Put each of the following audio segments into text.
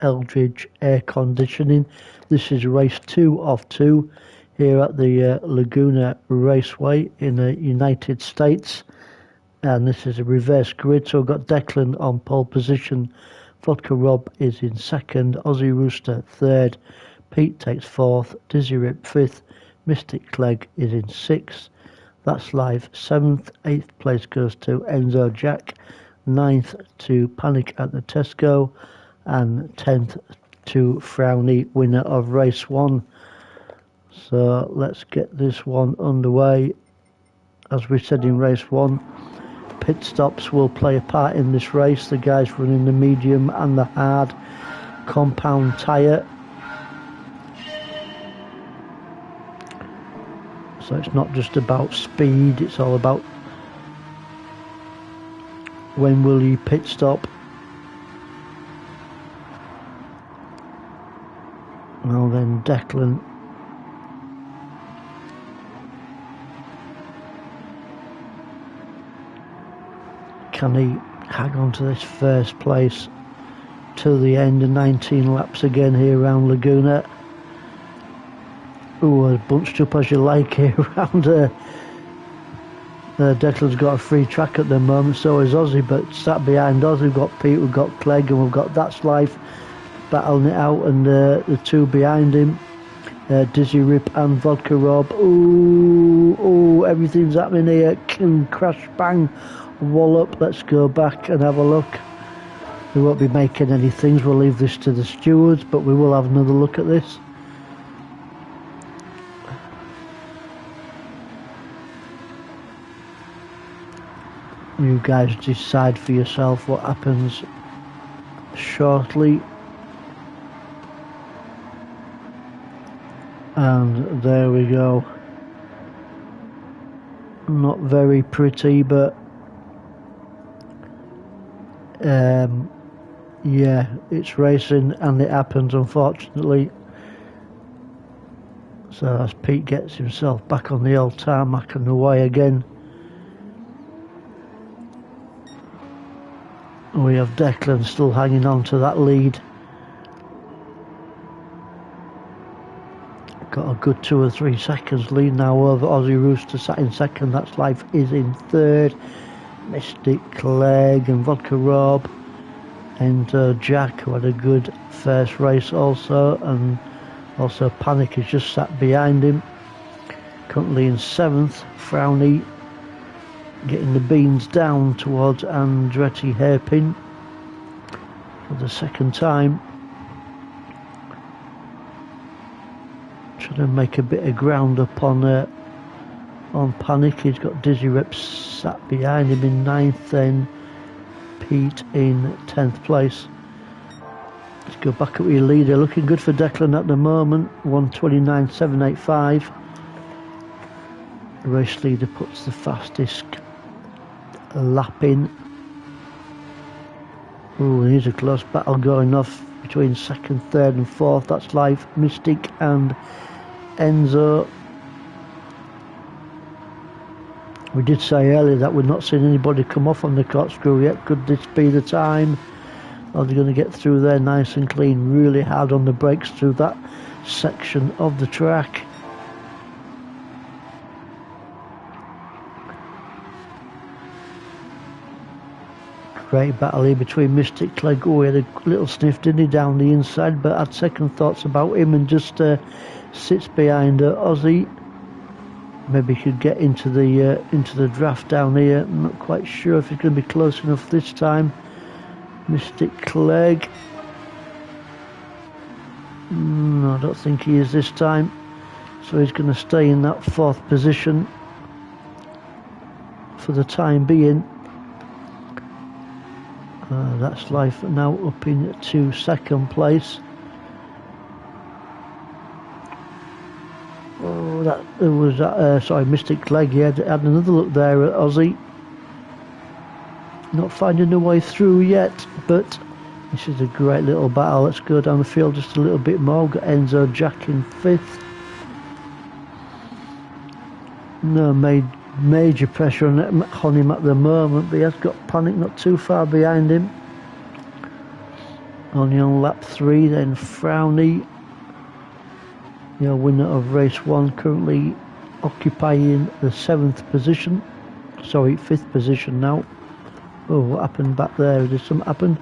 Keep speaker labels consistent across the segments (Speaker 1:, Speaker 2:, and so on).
Speaker 1: Eldridge Air Conditioning. This is race 2 of 2 here at the Laguna Raceway in the United States, and this is a reverse grid. So we've got Declan on pole position, Vodka Rob is in second, Aussie Rooster third, Pete takes fourth, Dizzy Rip fifth, Mystic Clegg is in sixth. That's Live seventh. Eighth place goes to Enzo Jack, ninth to Panic at the Tesco, and 10th to Frowny, winner of race 1. So let's get this one underway. As we said in race 1, pit stops will play a part in this race. The guys running the medium and the hard compound tyre. So it's not just about speed, it's all about when will you pit stop. Well then, Declan can he hang on to this first place to the end of 19 laps again here around Laguna? Ooh, bunched up as you like here around Declan's got a free track at the moment, so is Aussie, but sat behind Aussie we've got Pete, we've got Clegg, and we've got That's Life battling it out, and the two behind him, Dizzy Rip and Vodka Rob. Ooh, everything's happening here. Crash, bang, wallop. Let's go back and have a look. We won't be making any things, we'll leave this to the stewards, but we will have another look at this. You guys decide for yourself what happens shortly. And there we go. Not very pretty, but yeah, it's racing and it happens, unfortunately. So as Pete gets himself back on the old tarmac and away again, we have Declan still hanging on to that lead. Got a good 2 or 3 seconds lead now over Aussie Rooster, sat in second. That's Life is in third. Mystic Clegg and Vodka Rob and Jack, who had a good first race also, and also Panic is just sat behind him. Currently in 7th, Frowny getting the beans down towards Andretti Hairpin for the second time. Trying to make a bit of ground up on Panic. He's got Dizzy Rip sat behind him in 9th, then Pete in 10th place. Let's go back up with your leader. Looking good for Declan at the moment, 1:29.785. The race leader puts the fastest lap in. Ooh, here's a close battle going off between 2nd, 3rd and 4th. That's Life, Mystic and Enzo. We did say earlier that we're not seeing anybody come off on the corkscrew yet. Could this be the time? Are they going to get through there nice and clean, really hard on the brakes through that section of the track? Great battle here between Mystic Clegg. Oh, he had a little sniff, didn't he, down the inside, but had second thoughts about him and just sits behind Aussie. Maybe he could get into the draft down here. I'm not quite sure if he's going to be close enough this time. Mystic Clegg. No, I don't think he is this time. So he's going to stay in that 4th position for the time being. That's Life now up into 2nd place. Oh, that was sorry, Mystic Clegg. He had another look there at Aussie. Not finding a way through yet, but this is a great little battle. Let's go down the field just a little bit more. We've got Enzo Jack in 5th. No major pressure on him at the moment, but he has got Panic not too far behind him. Only on lap 3, then Frowney, your winner of race 1, currently occupying the 7th position. Sorry, 5th position now. Oh, what happened back there? Did something happen?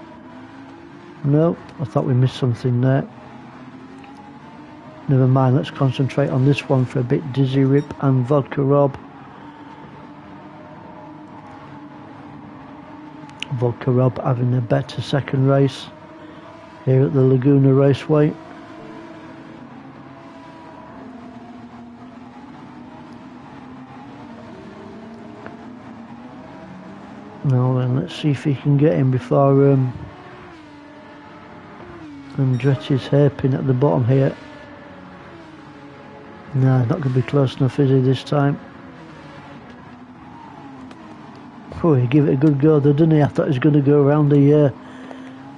Speaker 1: No, I thought we missed something there. Never mind, let's concentrate on this one for a bit. Dizzy Rip and Vodka Rob. Vodka Rob having a better second race here at the Laguna Raceway. Now then, let's see if he can get him before Andretti's hairpin at the bottom here. No, not going to be close enough, is he, this time? Oh, he gave it a good go though, didn't he? I thought he was going to go around the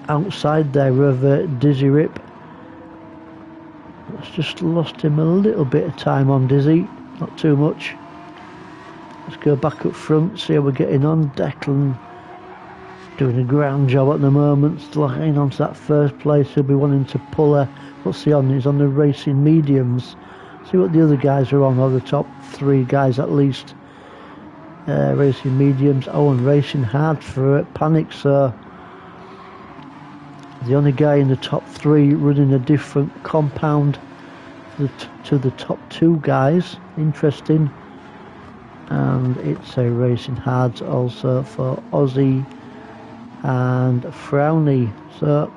Speaker 1: outside there of Dizzy Rip. Let's just lost him a little bit of time on Dizzy, not too much. Let's go back up front, see how we're getting on. Declan doing a grand job at the moment, still hanging on to that first place. He'll be wanting to pull what's he on? He's on the racing mediums. See what the other guys are on, or the top 3 guys at least. Racing mediums. Oh, and racing hard for Panic, so the only guy in the top 3 running a different compound to the top 2 guys. Interesting. And it's a racing hard also for Aussie and Frowney. So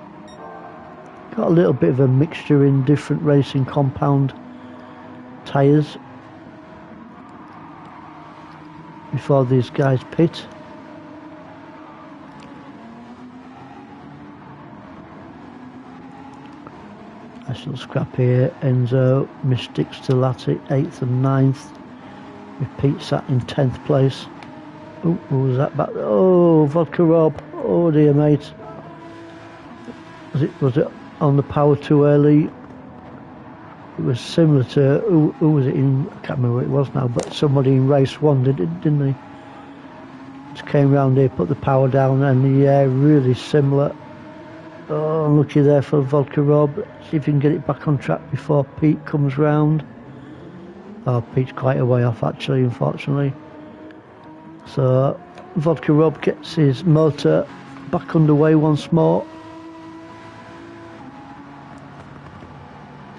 Speaker 1: got a little bit of a mixture in different racing compound tyres before these guys pit. Nice little scrap here. Enzo, Mystic still at it, 8th and 9th. With Pete sat in 10th place. Oh, who was that back there? Oh, Vodka Rob. Oh dear, mate. Was it on the power too early? It was similar to who was it in? I can't remember what it was now, but somebody in race 1 didn't they? Just came round here, put the power down, and yeah, really similar. Oh, unlucky there for Vodka Rob. See if you can get it back on track before Pete comes round. Oh, Pete's quite a way off actually, unfortunately. So Vodka Rob gets his motor back underway once more.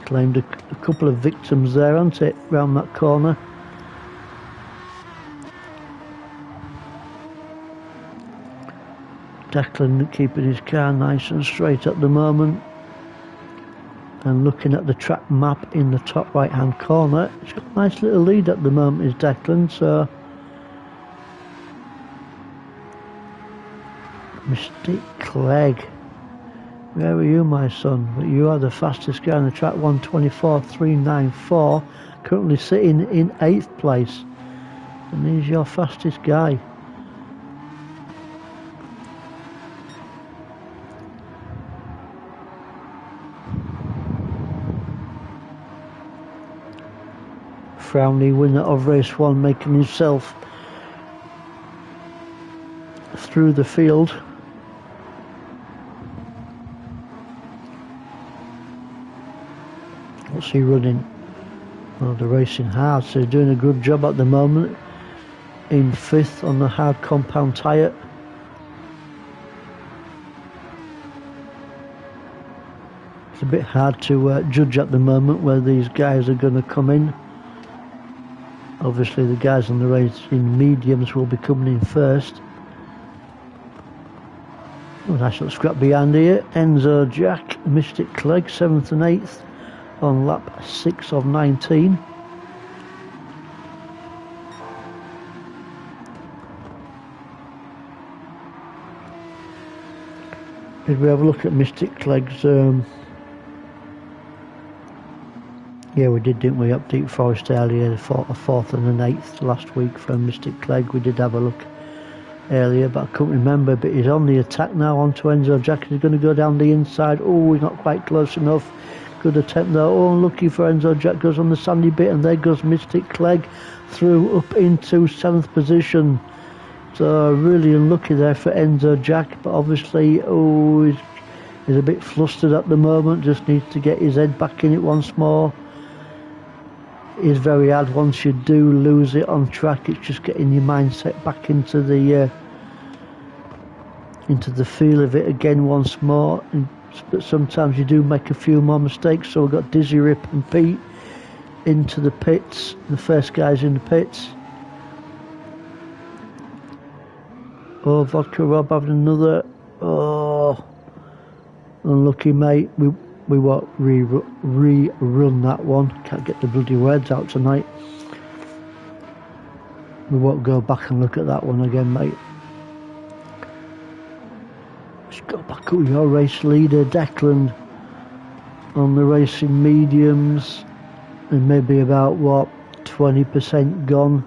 Speaker 1: Claimed a couple of victims there, hasn't it, round that corner. Declan keeping his car nice and straight at the moment. And looking at the track map in the top right hand corner, he's got a nice little lead at the moment, is Declan. So Mystic Clegg, where are you, my son? But you are the fastest guy on the track, 1:24.394, currently sitting in 8th place, and he's your fastest guy. Frowney, winner of race 1, making himself through the field. What's he running? Oh, the racing hard, so he's doing a good job at the moment. In 5th on the hard compound tyre. It's a bit hard to judge at the moment where these guys are going to come in. Obviously the guys on the racing mediums will be coming in first. Oh, nice little scrap behind here. Enzo Jack, Mystic Clegg, 7th and 8th on lap 6 of 19. Did we have a look at Mystic Clegg's yeah, we did, didn't we, up Deep Forest earlier, a 4th and an 8th last week from Mystic Clegg. We did have a look earlier, but I couldn't remember. But he's on the attack now onto Enzo Jack. He's going to go down the inside. Oh, he's not quite close enough. Good attempt there. Oh, unlucky for Enzo Jack. Goes on the sandy bit, and there goes Mystic Clegg through up into 7th position. So really unlucky there for Enzo Jack, but obviously, oh, He's a bit flustered at the moment, just needs to get his head back in it once more. It's very hard once you do lose it on track. It's just getting your mindset back into the feel of it again once more. But sometimes you do make a few more mistakes. So we've got Dizzy Rip and Pete into the pits. The first guy's in the pits. Oh, Vodka Rob having another. Oh, unlucky, mate. We won't rerun that one. Can't get the bloody words out tonight. We won't go back and look at that one again, mate. Let's go back up with your race leader, Declan, on the racing mediums, and maybe about, what, 20% gone.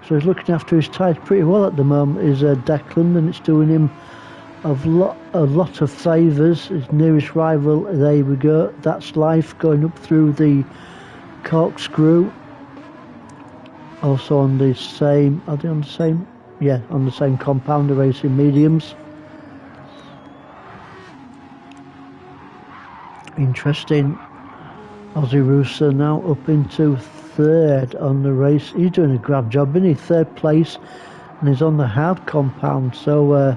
Speaker 1: So he's looking after his tyres pretty well at the moment, is Declan, and it's doing him a lot of favours. His nearest rival, there we go, That's Life, going up through the corkscrew. Also on the same, are they on the same? Yeah, on the same compound, the racing mediums. Interesting. Aussie Rooster now up into third on the race. He's doing a grand job, isn't he? Third place, and he's on the hard compound, so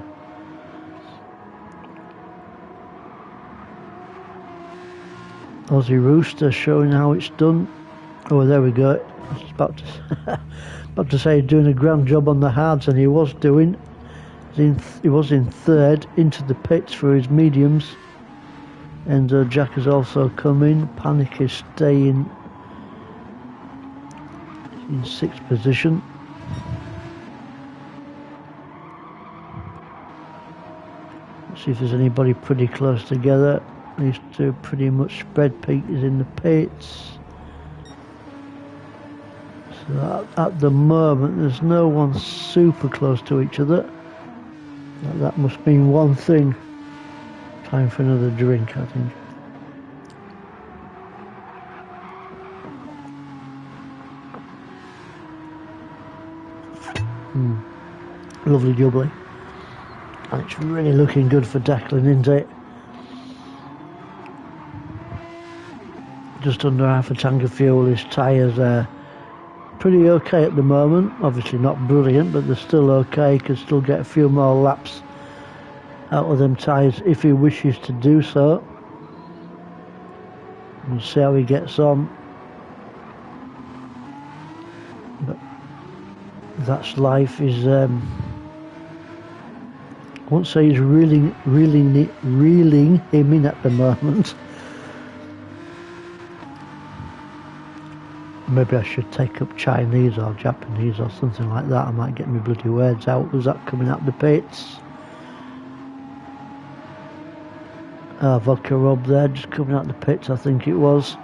Speaker 1: Aussie Rooster showing how it's done. Oh, there we go. I was about to say doing a grand job on the hards, and he was doing. He was in third, into the pits for his mediums. And Jack has also come in. Panic is staying in sixth position. Let's see if there's anybody pretty close together. These two pretty much spread. Pete is in the pits. So at the moment there's no one super close to each other. That must mean one thing. Time for another drink, I think. Lovely jubbly. And it's really looking good for Declan, isn't it? Just under half a tank of fuel. His tyres are pretty okay at the moment. Obviously not brilliant, but they're still okay. He can still get a few more laps out of them tyres if he wishes to do so. We'll see how he gets on. But That's Life is I won't say he's reeling him in at the moment. Maybe I should take up Chinese or Japanese or something like that. I might get my bloody words out. Was that coming out the pits? Vodka Rob there, just coming out the pits, I think it was.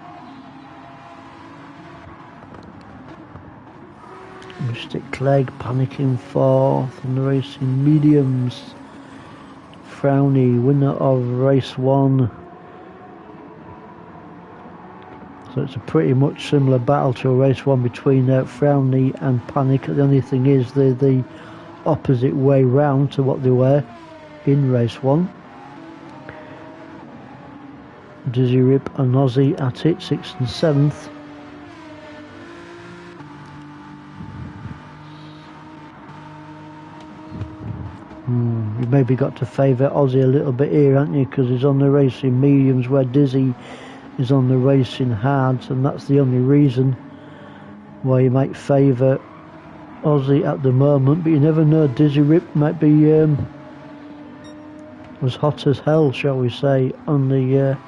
Speaker 1: Mystic Clegg panicking fourth on the racing mediums. Frowny, winner of race one. So it's a pretty much similar battle to a race one between Frowny and Panic. The only thing is they're the opposite way round to what they were in race one. Dizzy Rip and Aussie at it, 6th and 7th. You maybe got to favour Aussie a little bit here, haven't you? Because he's on the racing mediums where Dizzy is on the racing hards, and that's the only reason why you might favour Aussie at the moment. But you never know, Dizzy Rip might be as hot as hell, shall we say, on the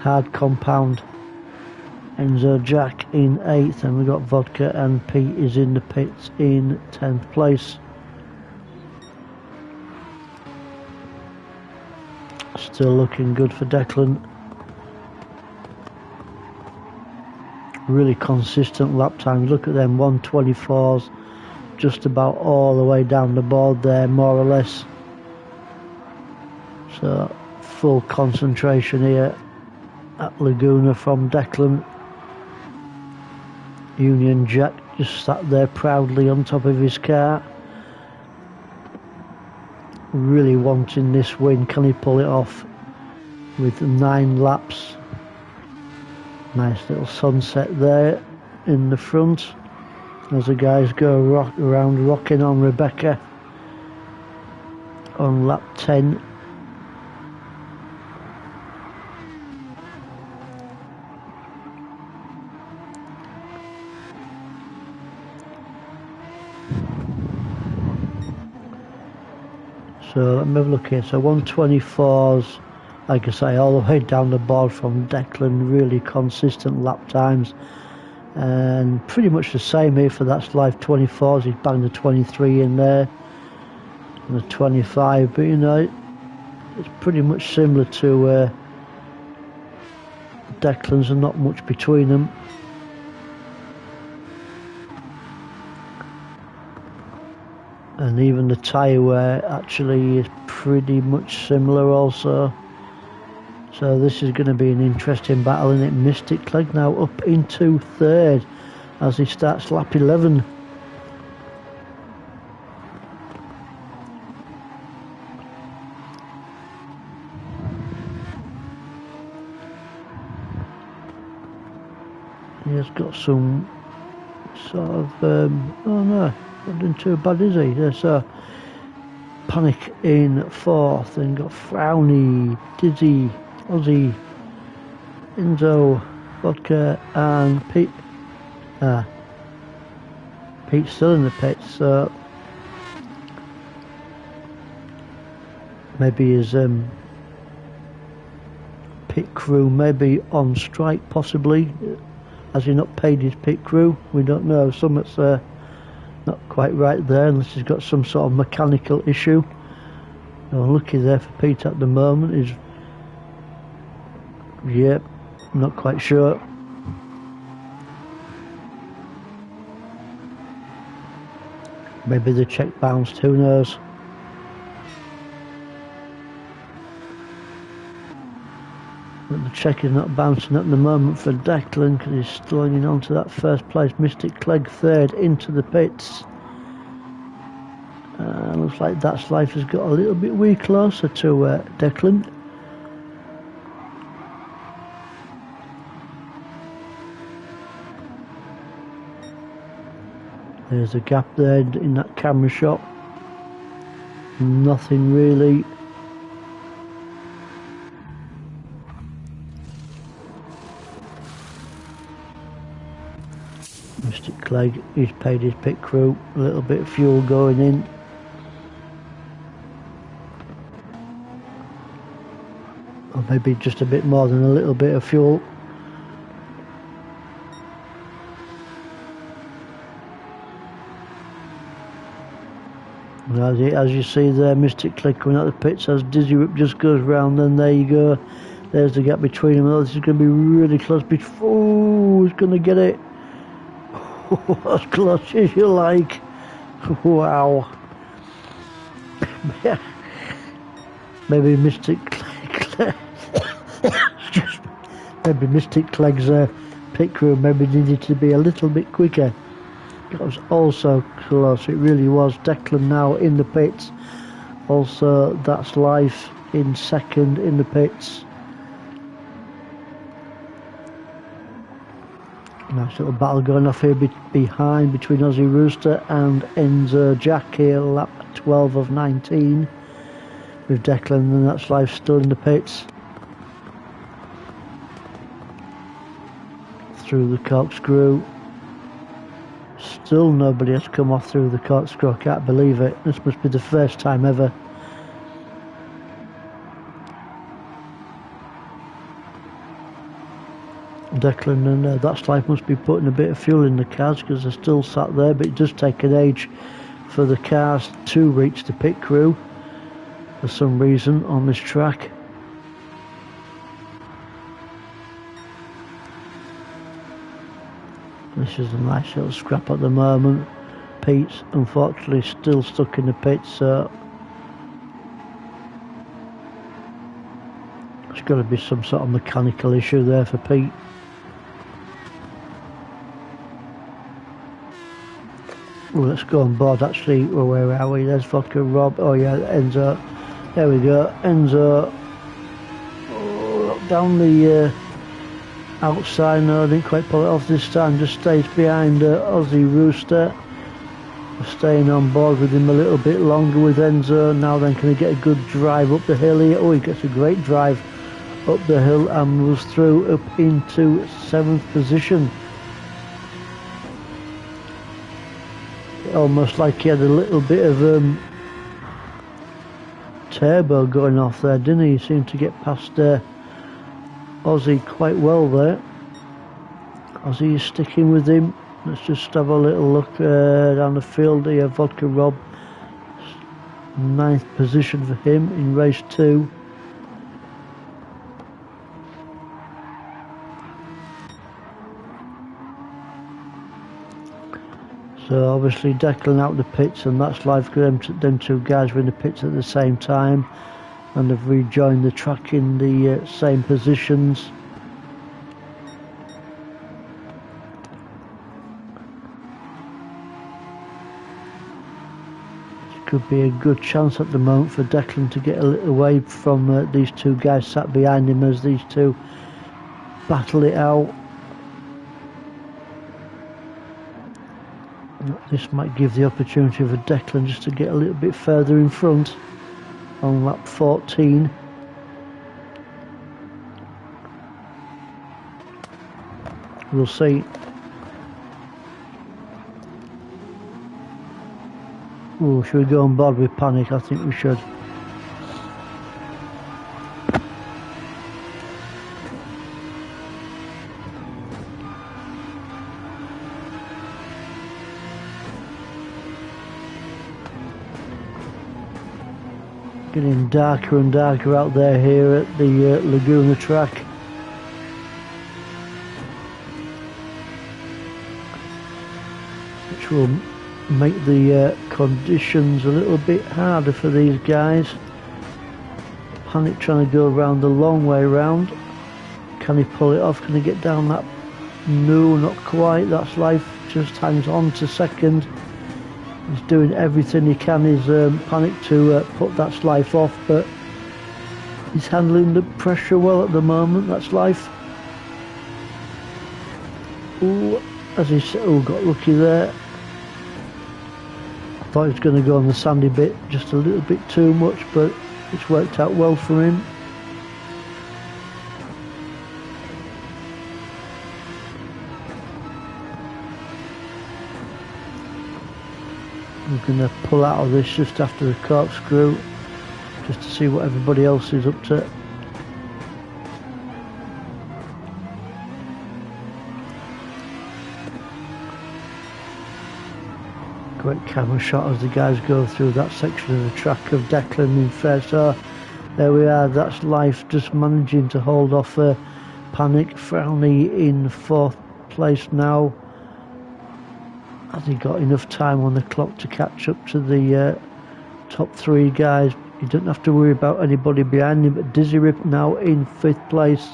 Speaker 1: hard compound. Enzo Jack in 8th, and we've got Vodka and Pete is in the pits in 10th place. Still looking good for Declan. Really consistent lap time. Look at them 124s, just about all the way down the board there, more or less. So full concentration here at Laguna from Declan. Union Jack just sat there proudly on top of his car, really wanting this win. Can he pull it off? with 9 laps. Nice little sunset there in the front as the guys go around rocking on Rebecca on lap 10. So let me have a look here. So 124s, like I say, all the way down the board from Declan, really consistent lap times. And pretty much the same here for That's Life 24s. He's banged the 23 in there and the 25, but you know, it's pretty much similar to Declan's and not much between them. And even the tyre wear actually is pretty much similar also. So this is going to be an interesting battle, isn't it? Mystic Clegg now up into 3rd as he starts lap 11. He has got some sort of, oh no, not doing too bad, is he? Yeah, so Panic in 4th, and got Frowny, Dizzy, Ozzy, Enzo, Vodka, and Pete. Pete's still in the pits, so maybe his pit crew may be on strike, possibly. Has he not paid his pit crew? We don't know. Something's not quite right there, unless he's got some sort of mechanical issue. Unlucky there for Pete at the moment. Is yep, not quite sure. Maybe the check bounced, who knows. But the check is not bouncing at the moment for Declan because he's still hanging on to that first place. Mystic Clegg 3rd into the pits. Looks like That's Life has got a little bit way closer to Declan. There's a gap there in that camera shot. Nothing really. Mr. Clegg, he's paid his pit crew. A little bit of fuel going in. Or maybe just a bit more than a little bit of fuel. As you see there, Mystic Clegg coming out of the pits as Dizzy Whip just goes round, and there you go. There's the gap between them. Oh, this is going to be really close. Oh, he's going to get it. Oh, as close as you like. Wow. Maybe Mystic Clegg. Maybe Mystic Clegg's pit crew maybe needed to be a little bit quicker. It was also close, it really was. Declan now in the pits. Also, That's Life in 2nd in the pits. Nice little battle going off here behind between Aussie Rooster and Enzo Jack here, lap 12 of 19. With Declan and That's Life still in the pits. Through the corkscrew. Still nobody has come off through the corkscrew. I can't believe it. This must be the first time ever. Declan and That's Life must be putting a bit of fuel in the cars because they're still sat there, but it does take an age for the cars to reach the pit crew for some reason on this track. This is a nice little scrap at the moment. Pete's unfortunately still stuck in the pits, so there's got to be some sort of mechanical issue there for Pete. Well, let's go on board actually. Well, where are we? There's Vodka Rob. Oh yeah, Enzo. There we go. Enzo. down the outside. No, didn't quite pull it off this time. Just stays behind Aussie Rooster. Staying on board with him a little bit longer with Enzo. Now then, can he get a good drive up the hill here? Oh, he gets a great drive up the hill and moves through up into 7th position. Almost like he had a little bit of turbo going off there, didn't he? He seemed to get past Aussie quite well there. Aussie is sticking with him. Let's just have a little look down the field here. Vodka Rob, 9th position for him in race 2. So obviously Declan out the pits, and that's live because them two guys were in the pits at the same time, and they've rejoined the track in the same positions. Could be a good chance at the moment for Declan to get a little away from these two guys sat behind him as these two battle it out. This might give the opportunity for Declan just to get a little bit further in front on lap 14. We'll see. Oh, should we go on board with Panic? I think we should. Getting darker and darker out there here at the Laguna track. Which will make the conditions a little bit harder for these guys. Panic trying to go around the long way round. Can he pull it off? Can he get down that? No, not quite. That's life. Just hangs on to second. He's doing everything he can, his Panic, to put That's Life off, but he's handling the pressure well at the moment. That's Life. Ooh, as he said, oh, got lucky there. I thought he was going to go on the sandy bit just a little bit too much, but it's worked out well for him. We're going to pull out of this just after the corkscrew, just to see what everybody else is up to. Great camera shot as the guys go through that section of the track of Declan in first. So there we are, That's Life just managing to hold off Panic. Frowny in 4th place now. Has he got enough time on the clock to catch up to the top 3 guys? He doesn't have to worry about anybody behind him, but Dizzy Rip now in 5th place.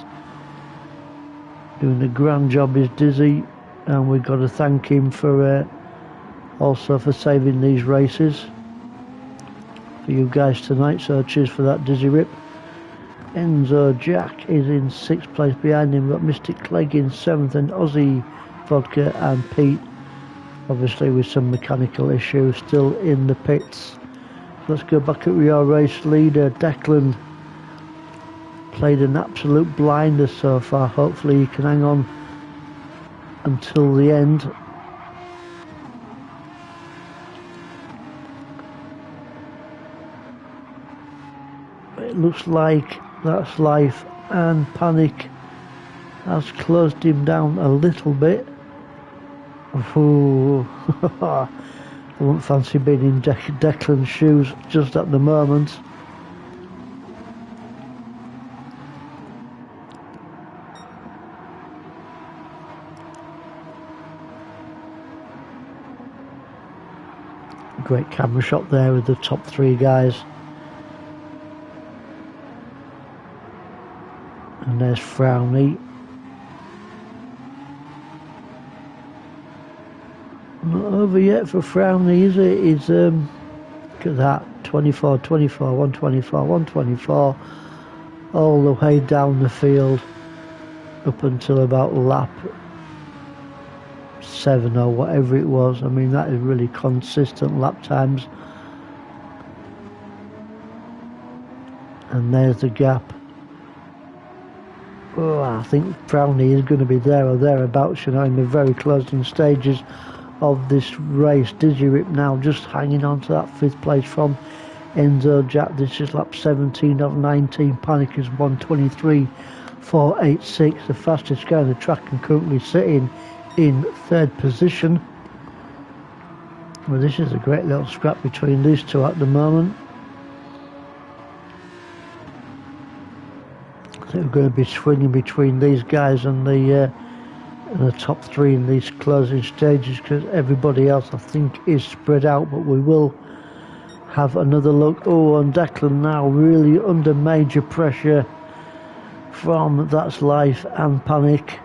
Speaker 1: Doing a grand job is Dizzy, and we've got to thank him for also for saving these races for you guys tonight, so cheers for that, Dizzy Rip. Enzo Jack is in 6th place. Behind him we've got Mystic Clegg in 7th, and Aussie Vodka and Pete, obviously with some mechanical issues, still in the pits. Let's go back at your race leader. Declan played an absolute blinder so far. Hopefully he can hang on until the end. It looks like That's Life and Panic has closed him down a little bit. Ooh. I wouldn't fancy being in Declan's shoes just at the moment. Great camera shot there with the top 3 guys. And there's Frowny. Not over yet for Frowny, is it? He's look at that, 24, 24, 124, 124. all the way down the field up until about lap 7 or whatever it was. I mean, that is really consistent lap times. And there's the gap. Oh, I think Brownlee is going to be there or thereabouts, you know, in the very closing stages of this race. Dizzy Rip now just hanging on to that 5th place from Enzo Jack. This is lap 17 of 19. Panic is 1:23.486, the fastest guy on the track, and currently sitting in 3rd position. Well, this is a great little scrap between these two at the moment. I think we're going to be swinging between these guys and the top 3 in these closing stages, because everybody else I think is spread out. But we will have another look. Oh, and Declan now really under major pressure from That's Life and Panic.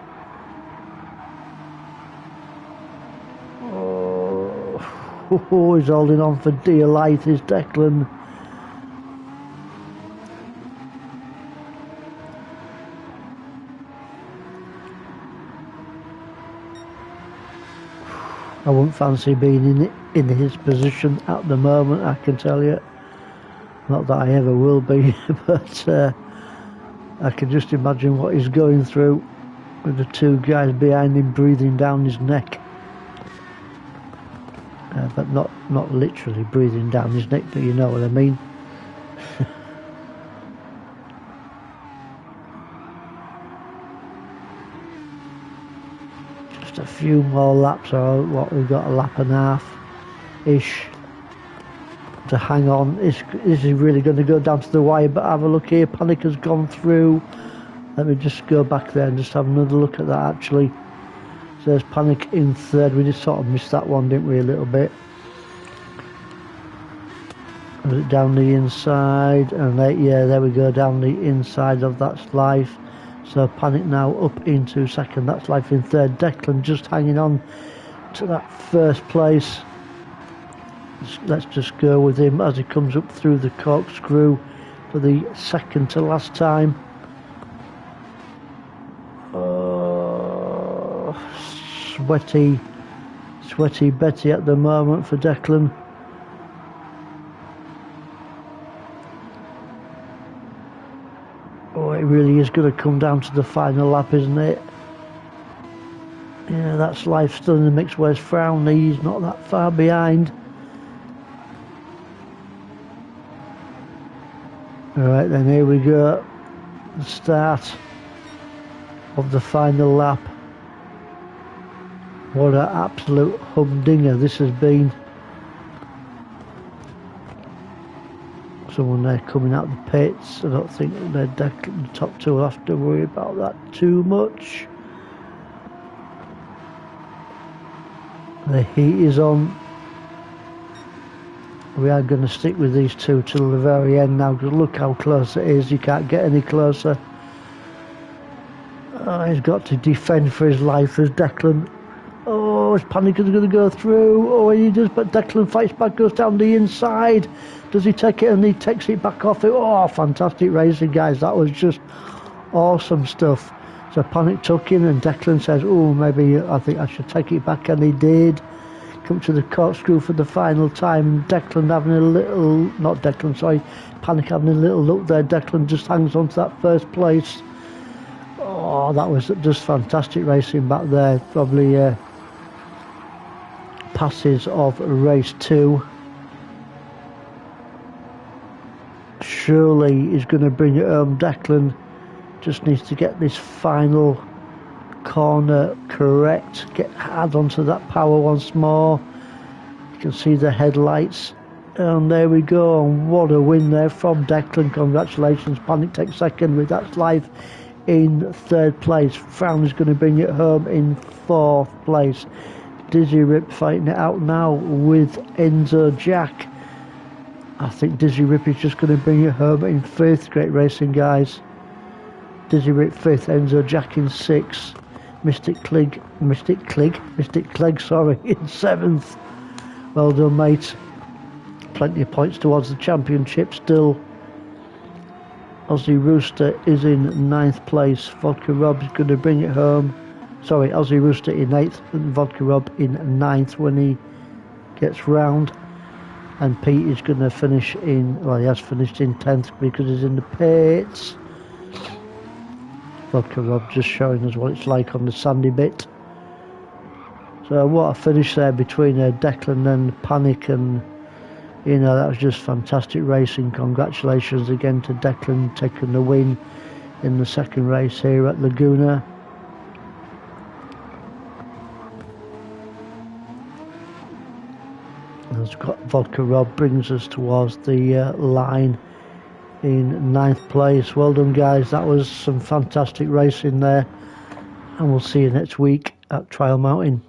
Speaker 1: Oh, he's holding on for dear life, is Declan. I wouldn't fancy being in his position at the moment, I can tell you. Not that I ever will be, but I can just imagine what he's going through with the 2 guys behind him breathing down his neck. But not literally breathing down his neck, but you know what I mean. Just a few more laps, or what, we've got a lap and a half ish to hang on. Is he really going to go down to the wire? But have a look here, Panic has gone through. Let me just go back there and just have another look at that actually. So there's Panic in 3rd. We just sort of missed that one, didn't we, a little bit. Was it down the inside? And yeah, there we go, down the inside of That's Life. So Panic now up into 2nd. That's Life in 3rd. Declan just hanging on to that 1st place. Let's just go with him as he comes up through the corkscrew for the 2nd to last time. Sweaty Betty at the moment for Declan. Oh, it really is going to come down to the final lap, isn't it? Yeah, That's Life still in the mix. Where's Frownley? He's not that far behind. Alright then, here we go. The start of the final lap. What an absolute humdinger this has been. Someone there coming out of the pits. I don't think the top 2 will have to worry about that too much. The heat is on. We are going to stick with these 2 till the very end now, because look how close it is. You can't get any closer. He's got to defend for his life as Declan. Oh, his Panic is going to go through. Oh, he does, but Declan fights back, goes down the inside. Does he take it? And he takes it back off it. Oh, fantastic racing, guys. That was just awesome stuff. So Panic took in, and Declan says, oh, maybe I think I should take it back, and he did. Come to the corkscrew for the final time. Declan having a little, not Declan, sorry, Panic having a little look there. Declan just hangs on to that 1st place. Oh, that was just fantastic racing back there. Probably passes of race 2. Surely he's going to bring it home. Declan just needs to get this final corner correct, get hard onto that power once more. You can see the headlights, and there we go. And what a win there from Declan. Congratulations. Panic takes 2nd with That's Life in 3rd place. Frown is going to bring it home in 4th place. Dizzy Rip fighting it out now with Enzo Jack. I think Dizzy Rip is just going to bring it home in 5th. Great racing, guys. Dizzy Rip 5th, Enzo Jack in 6th. Mystic Clegg, sorry, in 7th. Well done, mate. Plenty of points towards the championship still. Aussie Rooster is in ninth place. Vodka Rob's going to bring it home. Sorry, Aussie Rooster in 8th and Vodka Rob in 9th when he gets round. And Pete is going to finish in, well, he has finished in 10th because he's in the pits. Vodka Rob just showing us what it's like on the sandy bit. So what a finish there between Declan and Panic, and you know, that was just fantastic racing. Congratulations again to Declan taking the win in the second race here at Laguna. As Vodka Rob brings us towards the line in 9th place. Well done, guys. That was some fantastic racing there, and we'll see you next week at Trial Mountain.